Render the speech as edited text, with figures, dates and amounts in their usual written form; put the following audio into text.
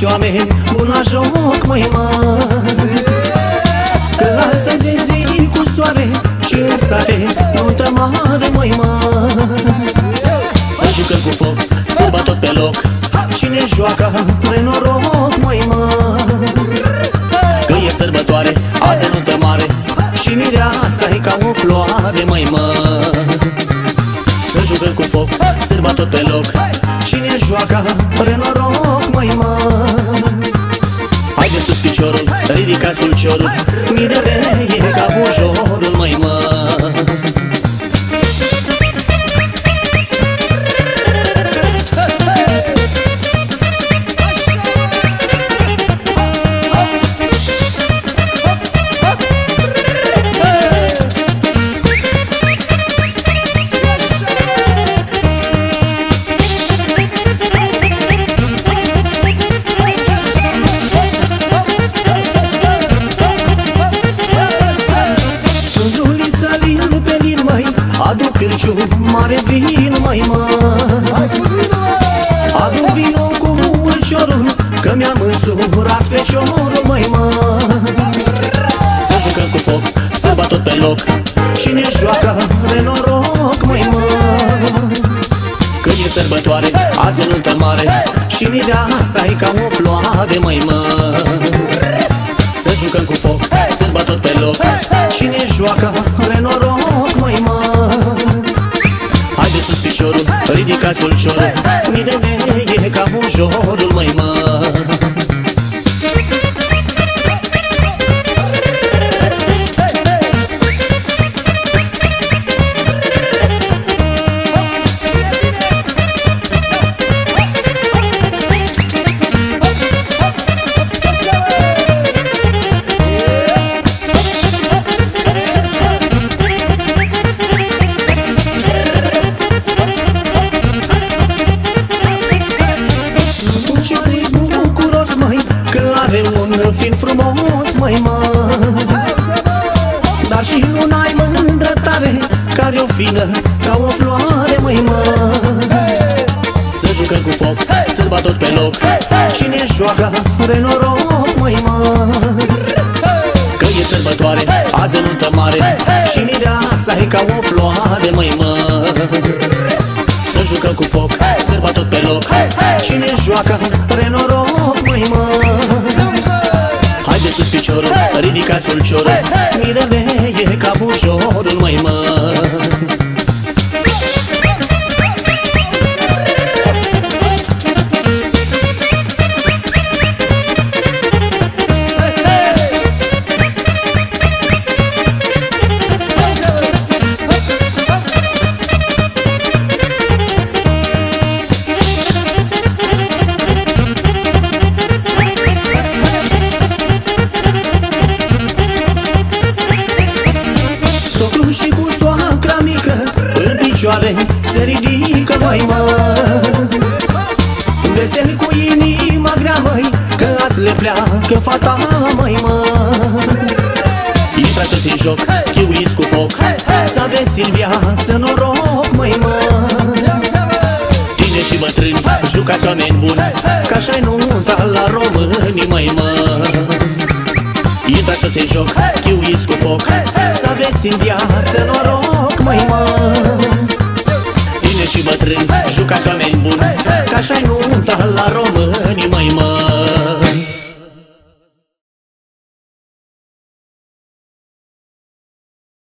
mulți oameni, bun la joc, măi, mă. Că astăzi e zi cu soare și în sate nuntă mare, măi, mă. Să jucăm cu foc, sârba tot pe loc. Cine joacă, are noroc, măi, mă. Că e sărbătoare, azi e nuntă mare și mireasa e ca o floare, măi, mă. Să jucăm cu foc, sârba tot pe loc. Cine joacă, are noroc, măi, mă. Haide sus piciorul, ridicați ulciorul, mii de lei e ca bujorul, măi, mă. Adu cârciu, mare vin, măi, mă. Adu vino cu ulciorul, că mi-am însurat feciorul, măi, mă. Să jucăm cu foc, sârba tot pe loc. Cine joacă, are noroc, măi, mă. Că e sărbătoare, azi e nuntă mare și mireasa e ca o floare, măi, mă. Să jucăm cu foc, sârba tot pe loc. Cine joacă, are noroc, măi, mă. Haide sus piciorul, ridicați ulciorul, mii de lei e ca bujorul, măi, mă. Are un fin frumos, măi, mă. Dar și nu n-ai mândră tare, care o fină ca o floare, măi, mă. Să jucăm cu foc, sârba tot pe loc. Cine joacă, are noroc, măi, mă. Că e sărbătoare, azi e nuntă mare și mireasa e ca o floare, măi, mă. Să jucăm cu foc, sârba tot pe loc. Cine joacă, are noroc, măi, mă. Haide sus piciorul, ridicați ulciorul, mii de lei e ca bujorul, măi, mă. Și cu soacra mică în picioare se ridică, măi, mă. Veseli cu inima grea, măi, că azi le pleacă fata, măi, mă. Intrați toți în joc, chiuiți cu foc, să aveți în viață noroc, măi, mă. Tineri și bătrâni, jucați oameni buni, că așa-i nunta la români, măi, mă. Intrați toți în joc, chiuiți cu foc, să aveți în viață noroc, măi, mă. Tineri și bătrâni, jucați oameni buni, că așa-i nunta la români.